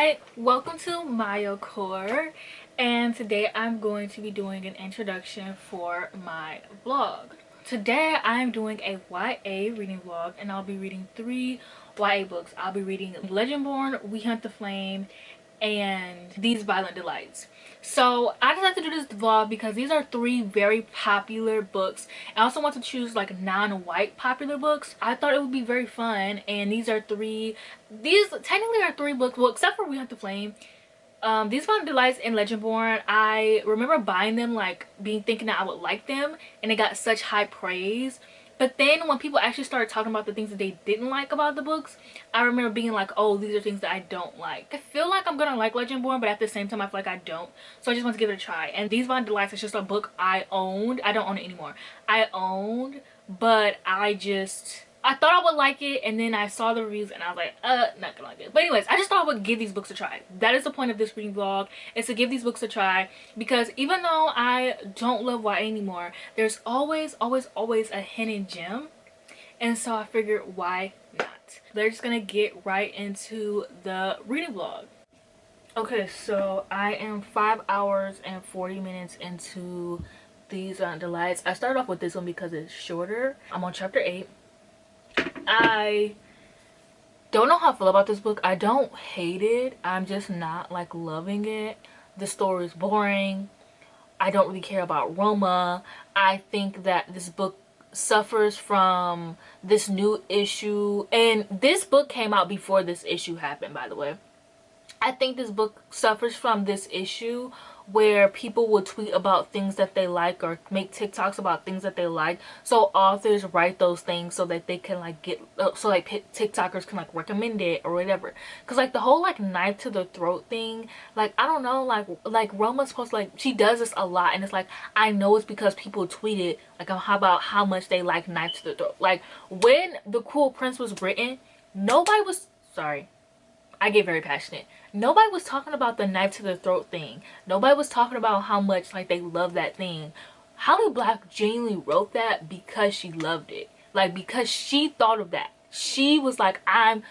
Hi, welcome to Maya Core, and today I'm going to be doing an introduction for my vlog. Today I'm doing a YA reading vlog, and I'll be reading 3 YA books. I'll be reading Legendborn, We Hunt the Flame, and These Violent Delights. So I decided to do this vlog because these are 3 very popular books. I also want to choose like non-white popular books. I thought it would be very fun, and these technically are 3 books, well, except for We Hunt the Flame. These Violent Delights and Legendborn, I remember buying them, like thinking that I would like them, and they got such high praise. But then when people actually started talking about the things that they didn't like about the books, I remember being like, oh, these are things that I don't like. I feel like I'm gonna like Legendborn, but at the same time I feel like I don't. So I just want to give it a try. And These Violent Delights is just a book I owned. I don't own it anymore. I owned, but I thought I would like it, and then I saw the reviews and I was like, not gonna like it. But anyways, I just thought I would give these books a try. That is the point of this reading vlog, is to give these books a try, because even though I don't love YA anymore, there's always a hidden gem, and so I figured, why not? They're just gonna get right into the reading vlog. Okay, so I am 5 hours and 40 minutes into These Delights. I started off with this one because it's shorter. I'm on chapter 8. I don't know how I feel about this book. I don't hate it. I'm just not like loving it. The story is boring. I don't really care about Roma. I think that this book suffers from this new issue, and this book came out before this issue happened, by the way. I think this book suffers from this issue where people will tweet about things that they like or make TikToks about things that they like. So authors write those things so that they can like TikTokers can like recommend it or whatever. Cause like the whole like knife to the throat thing, like I don't know, like Roma's supposed to, like, she does this a lot, and it's like, I know it's because people tweeted like about how much they like knife to the throat. Like when The Cruel Prince was written, nobody was, sorry, I get very passionate. Nobody was talking about the knife to the throat thing. Nobody was talking about how much like they love that thing. Holly Black genuinely wrote that because she loved it. Like because she thought of that. She was like, I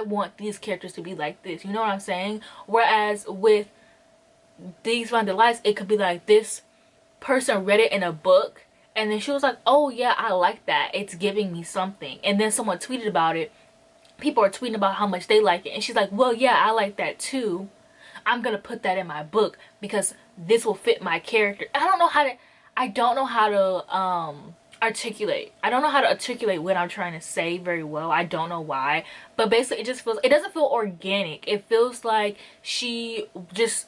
want these characters to be like this. You know what I'm saying? Whereas with These Violent Delights, it could be like this person read it in a book, and then she was like, oh yeah, I like that. It's giving me something. And then someone tweeted about it. People are tweeting about how much they like it, and she's like, well yeah, I like that too. I'm gonna put that in my book because this will fit my character. I don't know how to articulate. I don't know how to articulate what I'm trying to say very well. I don't know why, but basically it doesn't feel organic. It feels like she just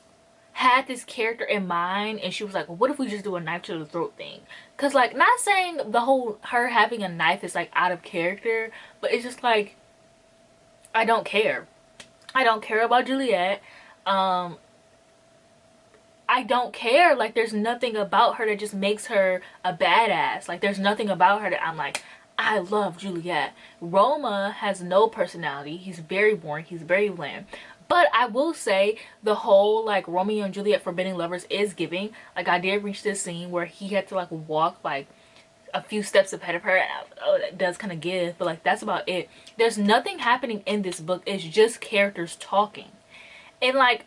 had this character in mind, and she was like, well, what if we just do a knife to the throat thing? Because like, not saying the whole her having a knife is like out of character, but it's just like, I don't care. I don't care about Juliet. I don't care. Like, there's nothing about her that just makes her a badass. Like, there's nothing about her that I'm like, I love Juliet. Roma has no personality. He's very boring. He's very bland. But I will say the whole like Romeo and Juliet forbidden lovers is giving. Like, I did reach this scene where he had to like walk like a few steps ahead of her, and oh, that does kind of give, but like that's about it. There's nothing happening in this book. It's just characters talking, and like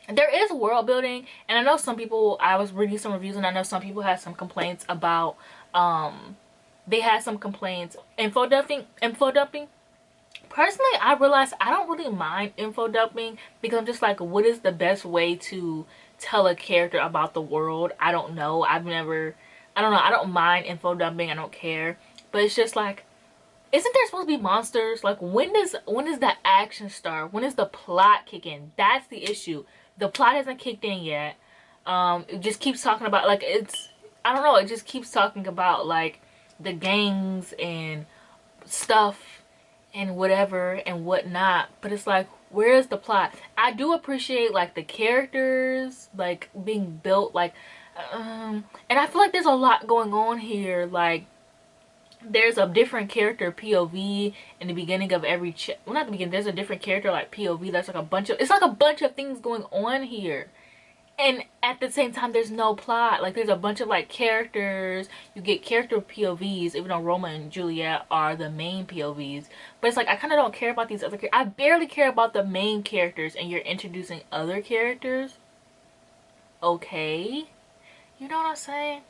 there is world building. And I know some people, I was reading some reviews, and I know some people had some complaints about they had some complaints info dumping. Personally, I realized I don't really mind info dumping, because I'm just like, what is the best way to tell a character about the world? I don't know. I don't know. I don't mind info dumping. I don't care. But it's just like, isn't there supposed to be monsters? Like, when does the action start? When does the plot kick in? That's the issue. The plot hasn't kicked in yet. It just keeps talking about like, I don't know. It just keeps talking about like the gangs and stuff and whatever and whatnot. But it's like, where's the plot? I do appreciate like the characters like being built, like and I feel like there's a lot going on here. Like, there's a different character POV in the beginning of every well, not the beginning, there's a different character like POV. That's like a bunch of, it's like a bunch of things going on here, and at the same time there's no plot. Like, there's a bunch of like characters, you get character POVs, even though Roma and Juliet are the main POVs, but it's like I kind of don't care about these other characters. I barely care about the main characters, and you're introducing other characters. Okay, you know what I'm saying?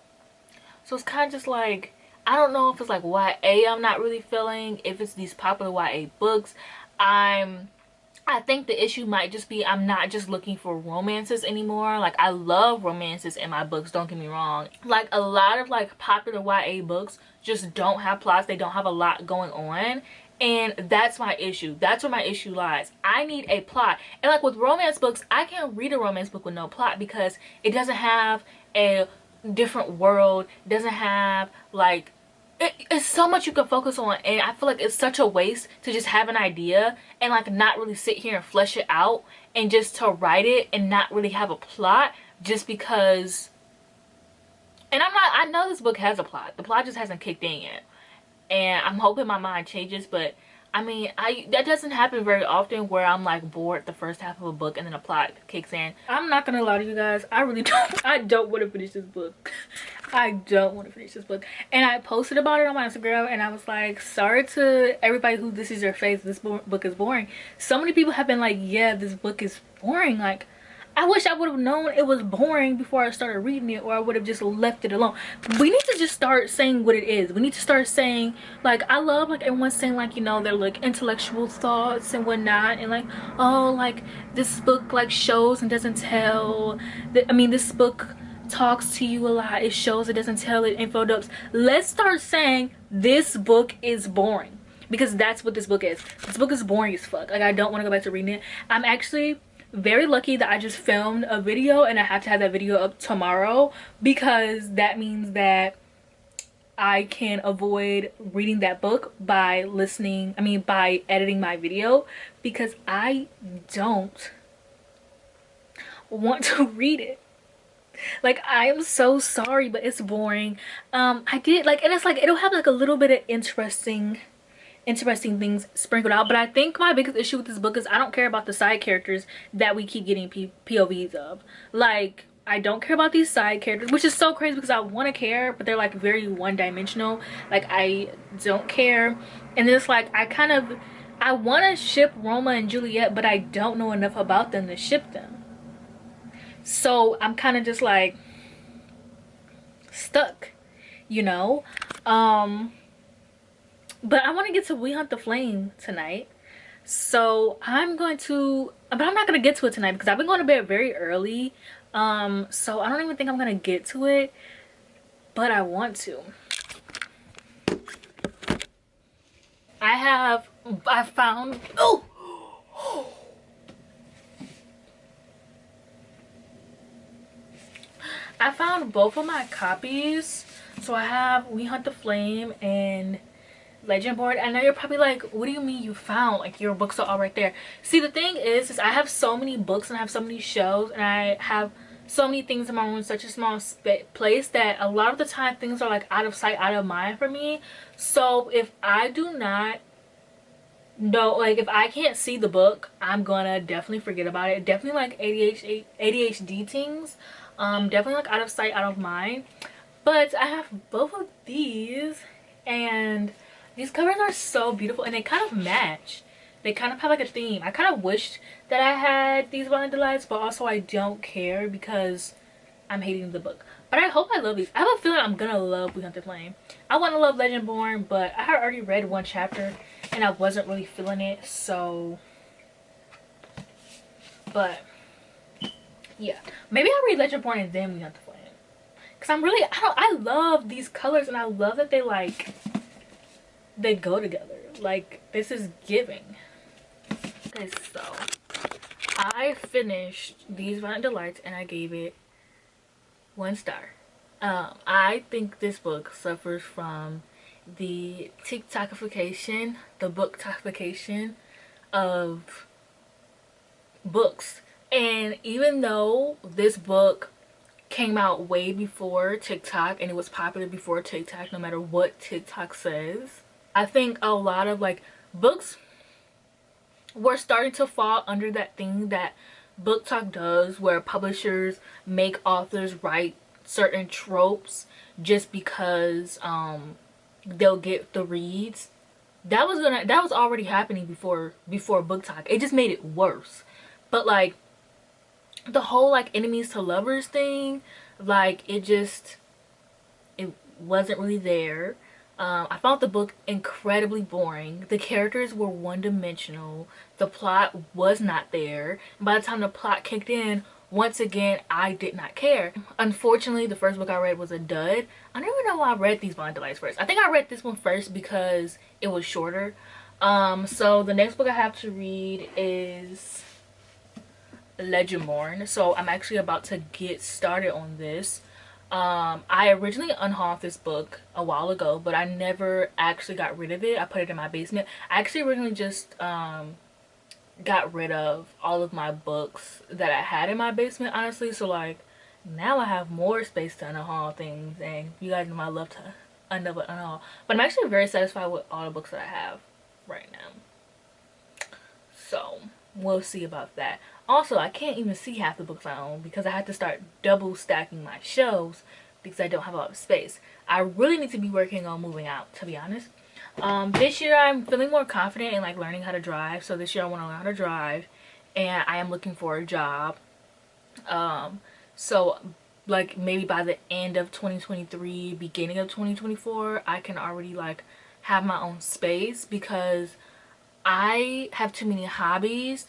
So it's kind of just like, I don't know if it's like YA I'm not really feeling, if it's these popular YA books. I think the issue might just be I'm not just looking for romances anymore. Like, I love romances in my books, don't get me wrong. Like, a lot of like popular YA books just don't have plots. They don't have a lot going on. And that's my issue. That's where my issue lies. I need a plot. And like with romance books, I can't read a romance book with no plot because it doesn't have a different world. It doesn't have like it's so much you can focus on, and I feel like it's such a waste to just have an idea and like not really sit here and flesh it out, and just to write it and not really have a plot just because. And I know this book has a plot. The plot just hasn't kicked in yet, and I'm hoping my mind changes. But I mean, that doesn't happen very often where I'm like bored the first half of a book and then a plot kicks in. I'm not gonna lie to you guys, I really don't want to finish this book. I don't want to finish this book. And I posted about it on my Instagram, and I was like, sorry to everybody who this is your face, this book is boring. So many people have been like, yeah, this book is boring. Like, I wish I would have known it was boring before I started reading it, or I would have just left it alone. We need to just start saying what it is. We need to start saying, like, I love like everyone's saying like, you know, their like intellectual thoughts and whatnot, and like, oh, like this book like shows and doesn't tell. I mean, this book talks to you a lot, it shows, it doesn't tell, it info dumps. Let's start saying this book is boring, because that's what this book is. This book is boring as fuck. Like, I don't want to go back to reading it. I'm actually very lucky that I just filmed a video and I have to have that video up tomorrow, because that means that I can avoid reading that book by by editing my video, because I don't want to read it. Like, I am so sorry, but it's boring. I did like, and it's like it'll have like a little bit of interesting things sprinkled out, but I think my biggest issue with this book is I don't care about the side characters that we keep getting POVs of. Like, I don't care about these side characters, which is so crazy because I want to care, but they're like very one-dimensional. Like, I don't care. And then it's like I want to ship Roma and Juliet, but I don't know enough about them to ship them. So I'm kind of just like stuck, you know. But I want to get to We Hunt the Flame tonight, so I'm not gonna get to it tonight because I've been going to bed very early. So I don't even think I'm gonna get to it, but I want to. I found I found both of my copies. So I have We Hunt the Flame and Legendborn. I know you're probably like, what do you mean you found? Like, your books are all right there. See, the thing is I have so many books and I have so many shows and I have so many things in my room in such a small place that a lot of the time things are like out of sight, out of mind for me. So if I do not know, like if I can't see the book, I'm gonna definitely forget about it. Definitely like ADHD things. Definitely like out of sight, out of mind. But I have both of these, and these covers are so beautiful and they kind of match. They kind of have like a theme. I kind of wished that I had these Violent Delights, but also I don't care because I'm hating the book. But I hope I love these. I have a feeling I'm gonna love We Hunt the Flame. I want to love Legendborn, but I had already read one chapter and I wasn't really feeling it, so. But yeah, maybe I'll read Legendborn and then We Hunt the Flame. Cause I love these colors and I love that they go together. Like, this is giving. Okay, so I finished these Violent Delights and I gave it 1 star. I think this book suffers from the TikTokification, the booktokification of books. And even though this book came out way before TikTok and it was popular before TikTok, no matter what TikTok says, I think a lot of like books were starting to fall under that thing that Book Talk does, where publishers make authors write certain tropes just because they'll get the reads. That was already happening before Book Talk. It just made it worse. But like the whole like enemies to lovers thing, like it wasn't really there. I found the book incredibly boring. The characters were one-dimensional. The plot was not there. By the time the plot kicked in, once again, I did not care. Unfortunately, the first book I read was a dud. I don't even know why I read these Blind Delights first. I think I read this one first because it was shorter. So the next book I have to read is Legendborn. So I'm actually about to get started on this. I originally unhauled this book a while ago, but I never actually got rid of it. I put it in my basement. I actually originally just got rid of all of my books that I had in my basement, honestly. So like now I have more space to unhaul things, and you guys know I love to unhaul. But I'm actually very satisfied with all the books that I have right now. So we'll see about that. Also, I can't even see half the books I own because I had to start double stacking my shelves because I don't have a lot of space. I really need to be working on moving out, to be honest. This year I'm feeling more confident in like learning how to drive. So this year I want to learn how to drive, and I am looking for a job. So like maybe by the end of 2023, beginning of 2024, I can already like have my own space because I have too many hobbies.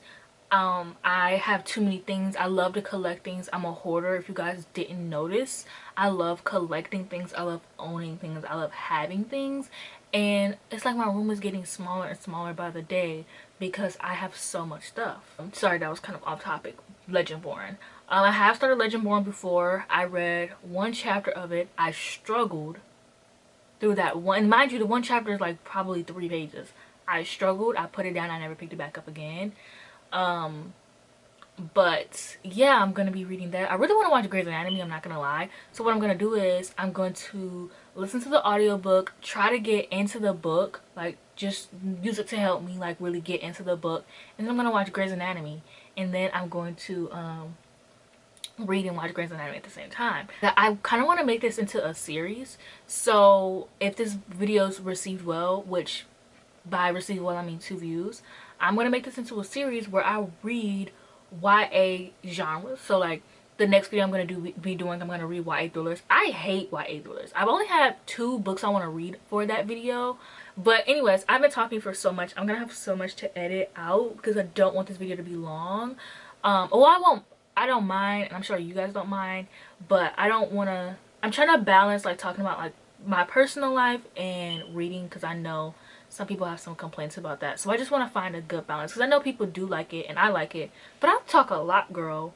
I have too many things. I love to collect things. I'm a hoarder, if you guys didn't notice. I love collecting things. I love owning things. I love having things. And it's like my room is getting smaller and smaller by the day because I have so much stuff. I'm sorry, that was kind of off topic. Legendborn. I have started Legendborn before. I read one chapter of it. I struggled through that one. Mind you, the one chapter is like probably 3 pages. I struggled. I put it down. I never picked it back up again. But yeah, I'm gonna be reading that. I really want to watch Grey's Anatomy, I'm not gonna lie. So what I'm gonna do is I'm going to listen to the audiobook, try to get into the book, like just use it to help me like really get into the book, and then I'm gonna watch Grey's Anatomy, and then I'm going to read and watch Grey's Anatomy at the same time. I kind of want to make this into a series. So if this video's received well, which by received well I mean 2 views, I'm gonna make this into a series where I read YA genres. So like the next video I'm gonna I'm gonna read YA thrillers. I hate YA thrillers. I've only had 2 books I want to read for that video. But anyways, I've been talking for so much. I'm gonna have so much to edit out because I don't want this video to be long. I don't mind, and I'm sure you guys don't mind, but I'm trying to balance like talking about like my personal life and reading, because I know some people have some complaints about that. So I just want to find a good balance because I know people do like it and I like it, but I talk a lot, girl,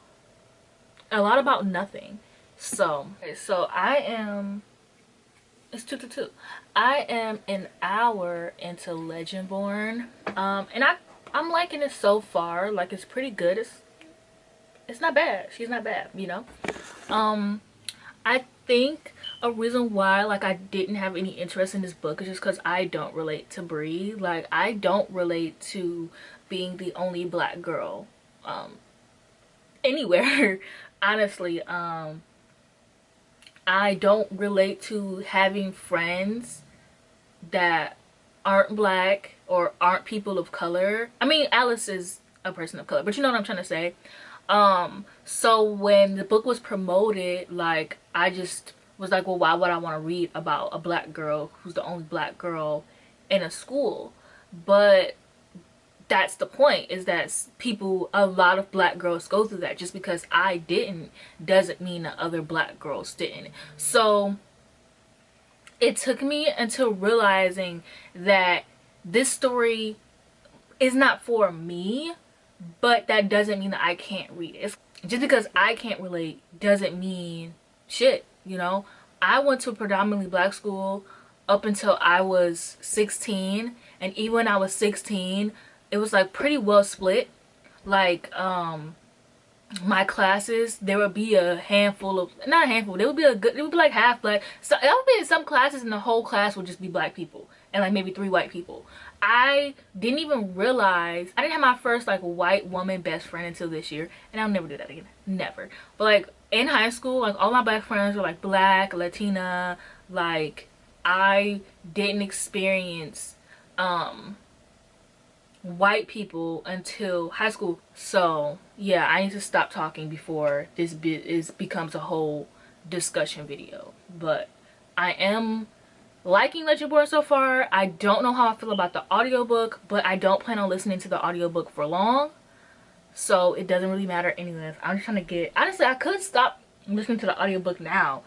a lot about nothing. So okay, so it's 2 to 2. I am an hour into Legendborn, and I'm liking it so far. Like it's pretty good. It's not bad. She's not bad, you know. I think a reason why like I didn't have any interest in this book is just because I don't relate to Bree. Like I don't relate to being the only black girl anywhere. Honestly, I don't relate to having friends that aren't black or aren't people of color. I mean, Alice is a person of color, but you know what I'm trying to say. So when the book was promoted, like I just was like, well, why would I want to read about a black girl who's the only black girl in a school? But that's the point, is that a lot of black girls go through that. Just because I didn't doesn't mean that other black girls didn't. So it took me until realizing that this story is not for me, but that doesn't mean that I can't read it. Just because I can't relate doesn't mean shit, you know. I went to a predominantly black school up until I was 16, and even when I was 16, it was like pretty well split. Like my classes, there would be a handful of, not a handful, there would be like half black. So that would be in some classes, and the whole class would just be black people and like maybe 3 white people. I didn't even realize I didn't have my first like white woman best friend until this year, and I'll never do that again, never. But like in high school, like all my black friends were like black, Latina. Like I didn't experience white people until high school. So yeah, I need to stop talking before this becomes a whole discussion video. But I am liking Legendborn so far. I don't know how I feel about the audiobook, but I don't plan on listening to the audiobook for long, so it doesn't really matter anyways. I'm just trying to get, honestly, I could stop listening to the audiobook now.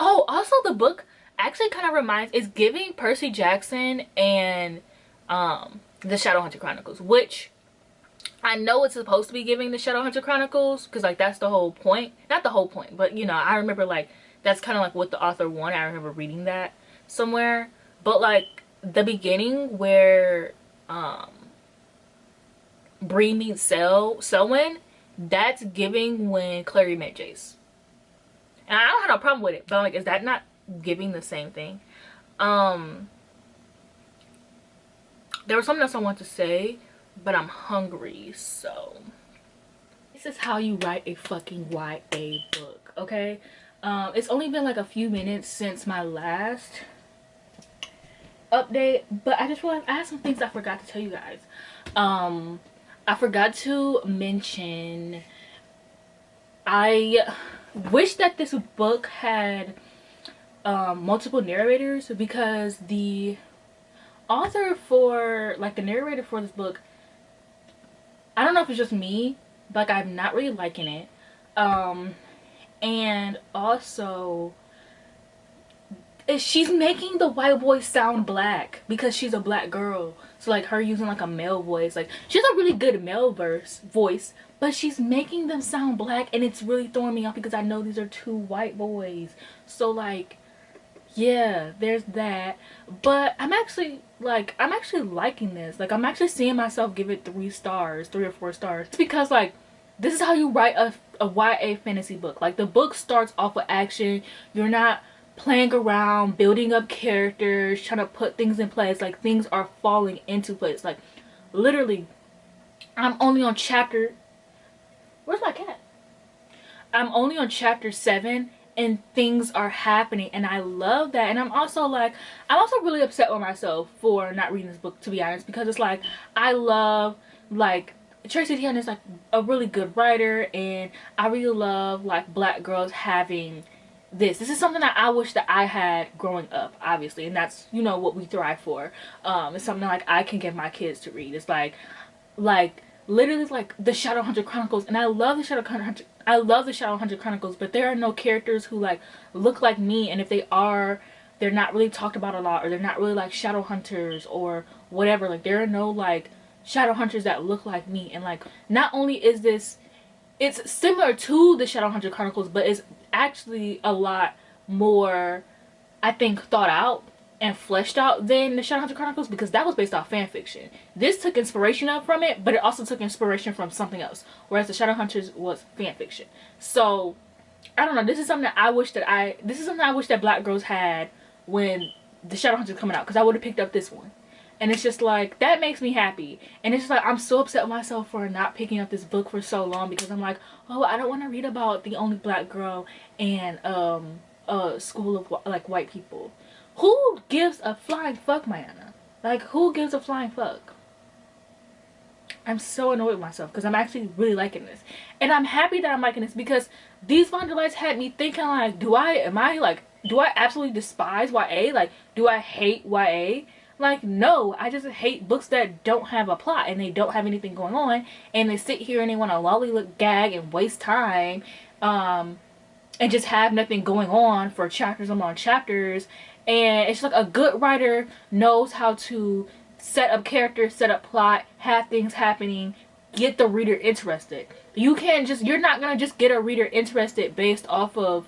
Oh, also the book actually kind of reminds, it's giving Percy Jackson and the Shadowhunter Chronicles, which I know it's supposed to be giving the Shadowhunter Chronicles, because like that's the whole point. Not the whole point, but you know, I remember like that's kind of like what the author wanted. I remember reading that somewhere. But like the beginning where Bree meets Selwyn, that's giving when Clary met Jace. And I don't have no problem with it, but like, is that not giving the same thing? There was something else I want to say, but I'm hungry, so this is how you write a fucking YA book, okay? It's only been like a few minutes since my last update, but I just realized I had some things I forgot to tell you guys. I forgot to mention, I wish that this book had multiple narrators, because the author for like the narrator for this book, I don't know if it's just me, but like, I'm not really liking it. And also she's making the white boy sound black because she's a black girl, so like her using like a male voice, like she's a really good male voice, but she's making them sound black, and it's really throwing me off because I know these are two white boys. So like, yeah, there's that. But I'm actually liking this. Like I'm actually seeing myself give it 3 or 4 stars. It's because like, this is how you write a YA fantasy book. Like the book starts off with action. You're not playing around, building up characters, trying to put things in place. Like things are falling into place. Like literally, I'm only on chapter, where's my cat? I'm only on chapter 7 and things are happening, and I love that. And I'm also really upset with myself for not reading this book, to be honest, because it's like, I love, like, Tracy Deonn is like a really good writer, and I really love like black girls having this is something that I wish that I had growing up, obviously, and that's, you know, what we thrive for. It's something like I can give my kids to read. It's like literally like the Shadowhunter Chronicles, and I love the Shadowhunter Chronicles, but there are no characters who like look like me, and if they are, they're not really talked about a lot, or they're not really like Shadowhunters or whatever. Like there are no like Shadowhunters that look like me. And like, not only is this, it's similar to the Shadowhunter Chronicles, but it's actually a lot more, I think, thought out and fleshed out than the Shadowhunter Chronicles, because that was based off fan fiction. This took inspiration from it, but it also took inspiration from something else, whereas the Shadowhunters was fan fiction. So I don't know, this is something that I wish that black girls had when the Shadowhunters coming out, because I would have picked up this one. And it's just like, that makes me happy. And it's just like, I'm so upset with myself for not picking up this book for so long, because I'm like, oh, I don't want to read about the only black girl and a school of like white people. Who gives a flying fuck, Mayana? Like, who gives a flying fuck? I'm so annoyed with myself because I'm actually really liking this. And I'm happy that I'm liking this, because these Wonderlights had me thinking like, do I absolutely despise YA? Like, do I hate YA? Like, no, I just hate books that don't have a plot and they don't have anything going on, and they sit here and they want to lollygag gag and waste time, and just have nothing going on for chapters upon chapters. And it's like, a good writer knows how to set up characters, set up plot, have things happening, get the reader interested. You're not gonna just get a reader interested based off of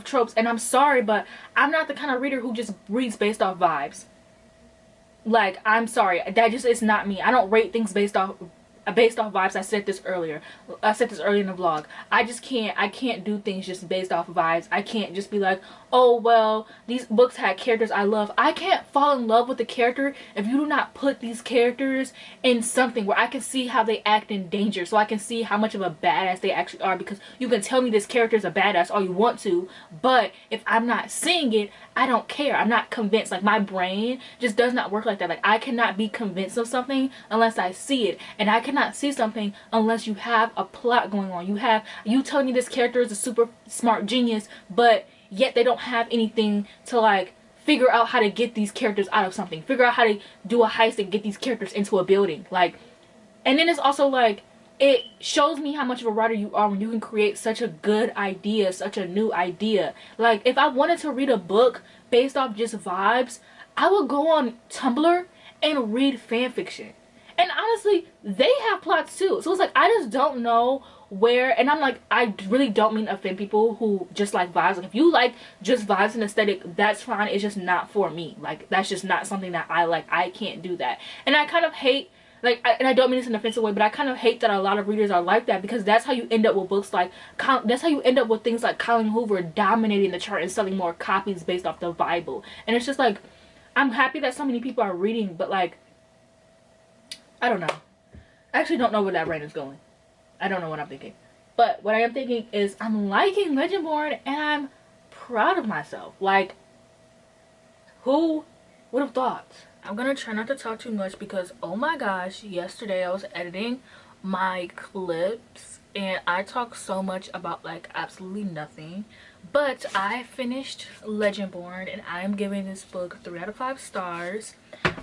tropes. And I'm sorry, but I'm not the kind of reader who just reads based off vibes. Like, I'm sorry, that just is not me. I don't rate things based off vibes. I said this earlier in the vlog. I can't do things just based off vibes. I can't just be like, oh well, these books had characters I love. I can't fall in love with the character if you do not put these characters in something where I can see how they act in danger, so I can see how much of a badass they actually are. Because you can tell me this character is a badass all you want to, but if I'm not seeing it, I don't care. I'm not convinced. Like, my brain just does not work like that. Like, I cannot be convinced of something unless I see it, and I cannot see something unless you have a plot going on. You telling me this character is a super smart genius, but yet they don't have anything to like figure out how to get these characters out of something, figure out how to do a heist and get these characters into a building. Like, and then it's also like, it shows me how much of a writer you are when you can create such a good idea, such a new idea. Like, if I wanted to read a book based off just vibes, I would go on Tumblr and read fan fiction. And honestly, they have plots too. So it's like, I just don't know where, and I'm like, I really don't mean to offend people who just like vibes. Like, if you like just vibes and aesthetic, that's fine. It's just not for me. Like, that's just not something that I like. I can't do that. And I kind of hate, like, and I don't mean this in an offensive way, but I kind of hate that a lot of readers are like that, because that's how you end up with books like, that's how you end up with things like Colin Hoover dominating the chart and selling more copies based off the Bible. And it's just like, I'm happy that so many people are reading, but like, I don't know. I actually don't know where that brain is going. I don't know what I'm thinking. But what I am thinking is, I'm liking Legendborn and I'm proud of myself. Like, who would have thought? I'm gonna try not to talk too much because, oh my gosh, yesterday I was editing my clips and I talked so much about like absolutely nothing. But I finished Legendborn and I am giving this book 3 out of 5 stars.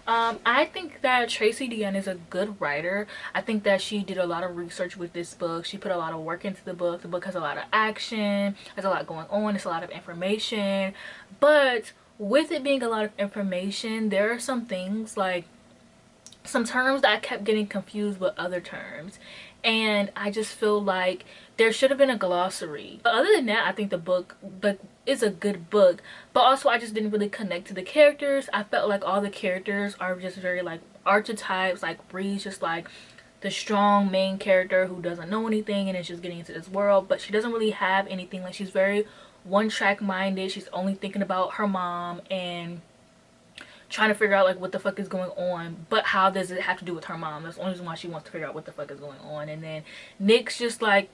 I think that Tracy Deonn is a good writer. I think that she did a lot of research with this book. She put a lot of work into the book. The book has a lot of action, has a lot going on, it's a lot of information. But with it being a lot of information, there are some things, like some terms that I kept getting confused with other terms, and I just feel like there should have been a glossary. But other than that, I think the book is a good book, but also I just didn't really connect to the characters. I felt like all the characters are just very like archetypes. Like, Bree's just like the strong main character who doesn't know anything and is just getting into this world, but she doesn't really have anything. Like, she's very one-track minded. She's only thinking about her mom and trying to figure out like what the fuck is going on, but how does it have to do with her mom? That's the only reason why she wants to figure out what the fuck is going on. And then Nick's just like,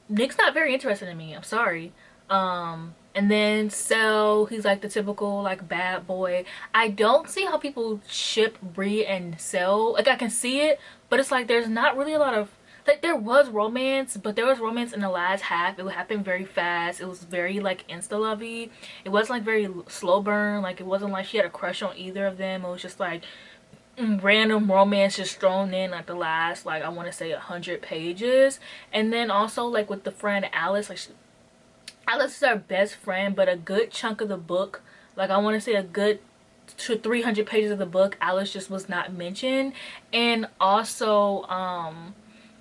Nick's not very interested in me, I'm sorry. And then Cell, he's like the typical like bad boy. I don't see how people ship Bree and Cell. Like, I can see it, but it's like there's not really a lot of, like, there was romance, but there was romance in the last half. It happened very fast. It was very like insta-lovey. It wasn't like very slow burn. Like, it wasn't like she had a crush on either of them. It was just like random romance just thrown in like the last, like, I want to say 100 pages. And then also like with the friend Alice, like Alice is our best friend, but a good chunk of the book, like I want to say a good 300 pages of the book, Alice just was not mentioned. And also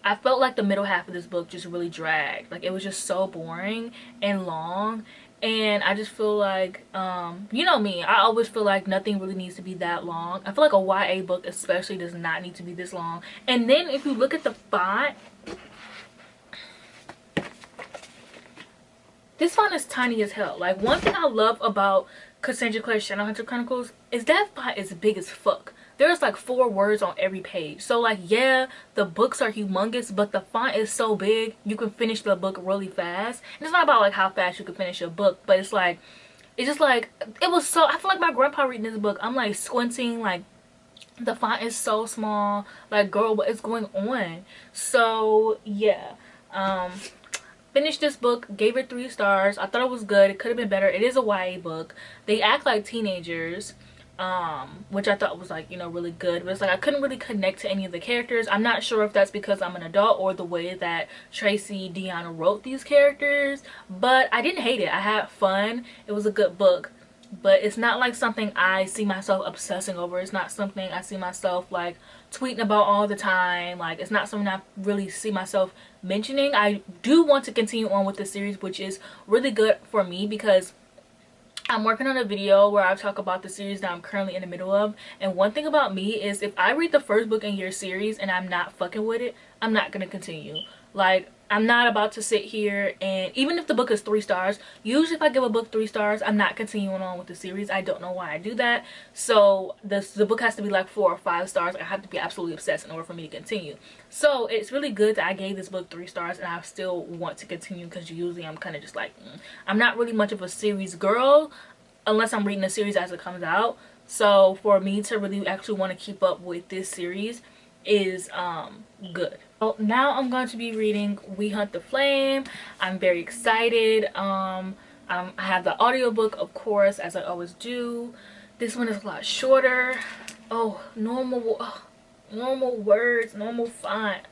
I felt like the middle half of this book just really dragged. Like, it was just so boring and long. And I just feel like, you know me, I always feel like nothing really needs to be that long. I feel like a YA book especially does not need to be this long. And then if you look at the font, this font is tiny as hell. Like, one thing I love about Cassandra Clare's Shadowhunter Chronicles is that font is big as fuck. There's like 4 words on every page. So like, yeah, the books are humongous, but the font is so big you can finish the book really fast. And it's not about like how fast you can finish a book, but it's like, it's just like, it was so, I feel like my grandpa reading this book, I'm like squinting, like the font is so small. Like, girl, what is going on? So yeah, finished this book, gave it 3 stars. I thought it was good. It could have been better. It is a YA book. They act like teenagers, which I thought was like, you know, really good. But it's like I couldn't really connect to any of the characters. I'm not sure if that's because I'm an adult or the way that Tracy Deonn wrote these characters, but I didn't hate it. I had fun. It was a good book, but it's not like something I see myself obsessing over. It's not something I see myself like tweeting about all the time. Like, it's not something I really see myself mentioning. I do want to continue on with the series, which is really good for me because I'm working on a video where I talk about the series that I'm currently in the middle of. And one thing about me is, if I read the first book in your series and I'm not fucking with it, I'm not gonna continue. Like, I'm not about to sit here, and even if the book is 3 stars, usually if I give a book 3 stars, I'm not continuing on with the series. I don't know why I do that. So the book has to be like 4 or 5 stars. I have to be absolutely obsessed in order for me to continue. So it's really good that I gave this book 3 stars and I still want to continue, because usually I'm kind of just like, I'm not really much of a series girl unless I'm reading the series as it comes out. So for me to really actually want to keep up with this series is good. So now I'm going to be reading We Hunt the Flame. I'm very excited. I have the audiobook, of course, as I always do. This one is a lot shorter. Oh, normal words, normal font.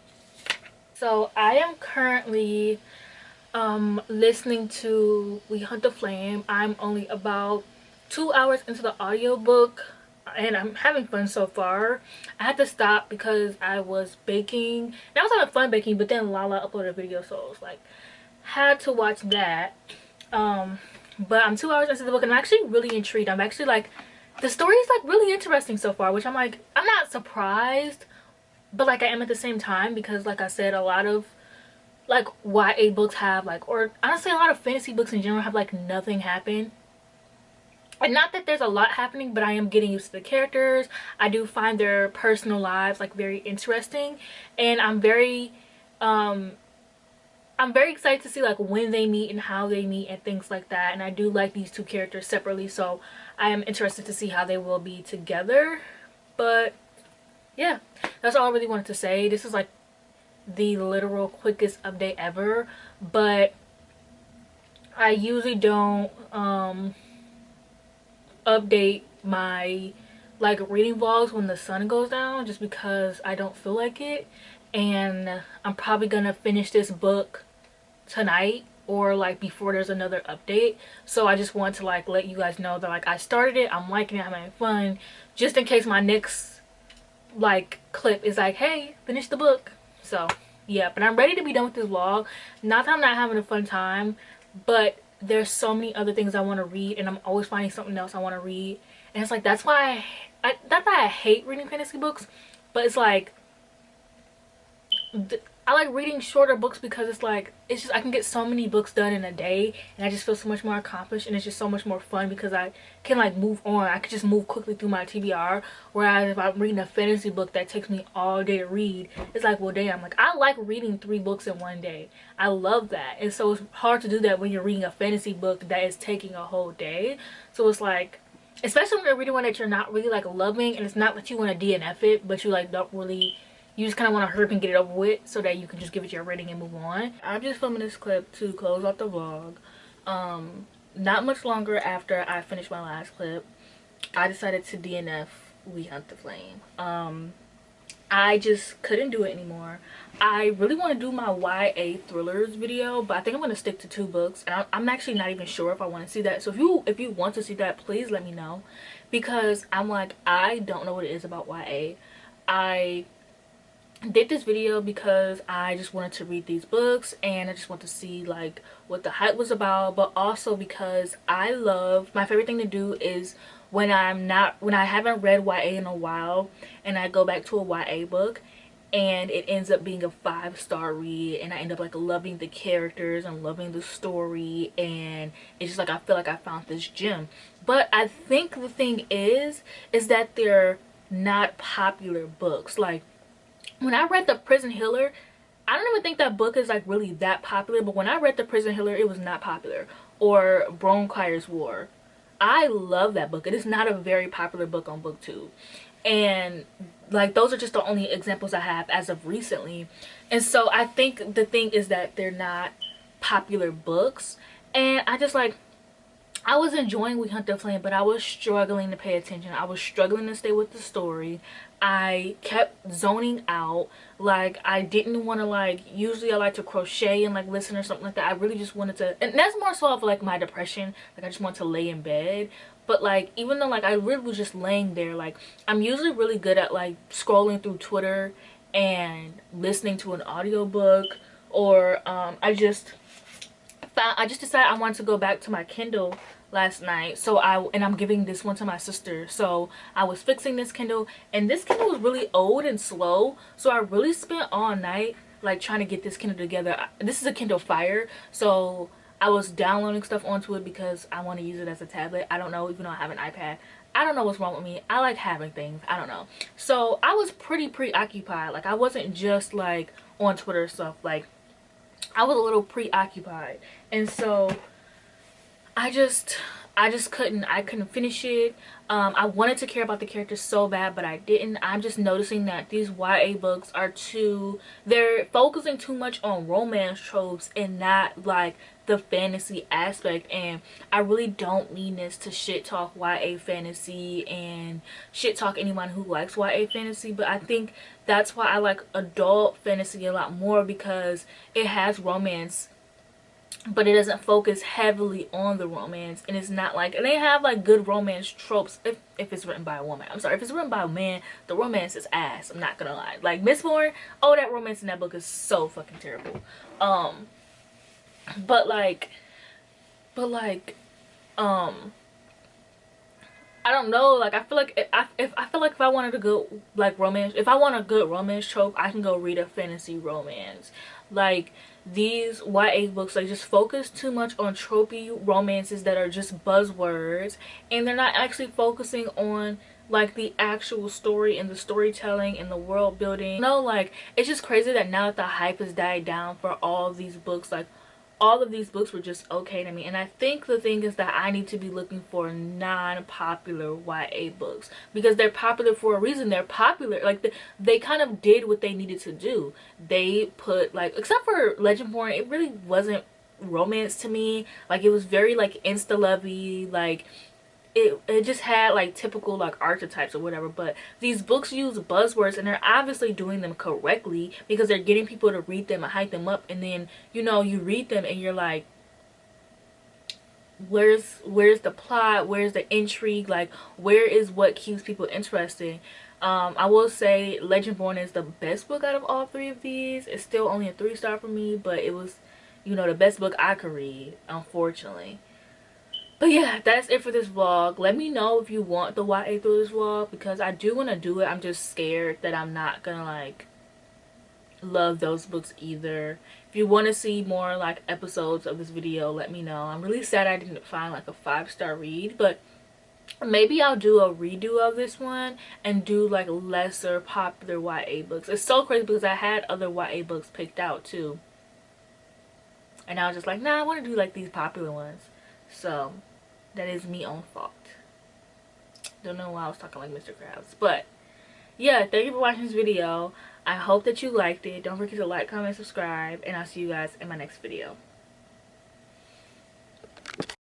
So I am currently listening to We Hunt the Flame. I'm only about 2 hours into the audiobook and I'm having fun so far. I had to stop because I was baking and I was having fun baking, but then Lala uploaded a video, so I was like, had to watch that. But I'm 2 hours into the book and I'm actually really intrigued. I'm actually like, the story is like really interesting so far, which I'm like, I'm not surprised, but like I am at the same time, because like I said, a lot of like YA books have like, or honestly a lot of fantasy books in general have like nothing happen. And not that there's a lot happening, but I am getting used to the characters. I do find their personal lives like very interesting, and I'm very excited to see like when they meet and how they meet and things like that. And I do like these two characters separately, so I am interested to see how they will be together. But yeah, that's all I really wanted to say. This is like the literal quickest update ever, but I usually don't update my like reading vlogs when the sun goes down, just because I don't feel like it. And I'm probably gonna finish this book tonight or like before there's another update, so I just want to like let you guys know that like I started it, I'm liking it, I'm having fun, just in case my next like clip is like, hey, finish the book. So yeah, but I'm ready to be done with this vlog. Not that I'm not having a fun time, but there's so many other things I want to read, and I'm always finding something else I want to read. And it's like, that's why not that I hate reading fantasy books, but it's like I like reading shorter books, because it's like, it's just I can get so many books done in a day and I just feel so much more accomplished, and it's just so much more fun because I can like move on. I could just move quickly through my TBR, whereas if I'm reading a fantasy book that takes me all day to read, it's like, well damn, like I like reading 3 books in one day. I love that. And so it's hard to do that when you're reading a fantasy book that is taking a whole day. So it's like, especially when you're reading one that you're not really like loving, and it's not that you want to DNF it, but you like don't really, you just kind of want to hurry up and get it over with so that you can just give it your rating and move on. I'm just filming this clip to close out the vlog. Not much longer after I finished my last clip, I decided to DNF We Hunt the Flame. I just couldn't do it anymore. I really want to do my YA thrillers video, but I think I'm going to stick to 2 books. And I'm actually not even sure if I want to see that. So if you want to see that, please let me know. Because I'm like, I don't know what it is about YA. I did this video because I just wanted to read these books, and I just want to see like what the hype was about, but also because I love, my favorite thing to do is when I haven't read YA in a while and I go back to a YA book and it ends up being a 5-star read, and I end up like loving the characters and loving the story, and it's just like I feel like I found this gem. But I think the thing is that they're not popular books. Like when I read The Prison Healer, I don't even think that book is like really that popular, but when I read The Prison Healer, it was not popular. Or Bronckhires War, I love that book. It is not a very popular book on BookTube. And like those are just the only examples I have as of recently. And so I think the thing is that they're not popular books. And I just like, I was enjoying We Hunt the Flame, but I was struggling to pay attention. I was struggling to stay with the story. I kept zoning out. Like I didn't want to like, usually I like to crochet and like listen or something like that. I really just wanted to, and that's more so of like my depression. Like I just want to lay in bed. But like, even though like I really was just laying there, like I'm usually really good at like scrolling through Twitter and listening to an audiobook, or I just decided I wanted to go back to my Kindle last night. So I'm giving this one to my sister. So I was fixing this Kindle, and this Kindle was really old and slow. So I really spent all night like trying to get this Kindle together. This is a Kindle Fire, so I was downloading stuff onto it because I want to use it as a tablet. I don't know, even though I have an iPad. I don't know what's wrong with me. I like having things. I don't know. So I was pretty preoccupied. Like I wasn't just like on Twitter stuff. Like I was a little preoccupied. And so I just couldn't finish it. I wanted to care about the characters so bad, but I didn't. I'm just noticing that these YA books are they're focusing too much on romance tropes and not like the fantasy aspect, and I really don't mean this to shit talk YA fantasy and shit talk anyone who likes YA fantasy, but I think that's why I like adult fantasy a lot more, because it has romance but it doesn't focus heavily on the romance, and it's not like, and they have like good romance tropes if it's written by a woman. I'm sorry, if it's written by a man, the romance is ass. I'm not gonna lie. Like Mistborn, oh, that romance in that book is so fucking terrible. But like I don't know, like I feel like if I wanted a good like romance, if I want a good romance trope, I can go read a fantasy romance. Like these YA books, like, just focus too much on tropey romances that are just buzzwords, and they're not actually focusing on like the actual story and the storytelling and the world building. No, like it's just crazy that now that the hype has died down for all of these books, like all of these books were just okay to me. And I think the thing is that I need to be looking for non-popular YA books, because they're popular for a reason. They're popular, like they kind of did what they needed to do. They put, like, except for Legendborn, it really wasn't romance to me. Like it was very like insta lovey, like it just had like typical like archetypes or whatever. But these books use buzzwords, and they're obviously doing them correctly because they're getting people to read them and hype them up, and then, you know, you read them and you're like, where's the plot, where's the intrigue, like where is what keeps people interested. I will say Legendborn is the best book out of all three of these. It's still only a 3-star for me, but it was, you know, the best book I could read, unfortunately. But yeah, that's it for this vlog. Let me know if you want the YA Thrillers vlog, because I do want to do it. I'm just scared that I'm not gonna like love those books either. If you want to see more like episodes of this video, let me know. I'm really sad I didn't find like a 5-star read, but maybe I'll do a redo of this one and do like lesser popular YA books. It's so crazy because I had other YA books picked out too, and I was just like, nah, I want to do like these popular ones. So that is me own fault. Don't know why I was talking like Mr. Krabs. But yeah, thank you for watching this video. I hope that you liked it. Don't forget to like, comment, subscribe, and I'll see you guys in my next video.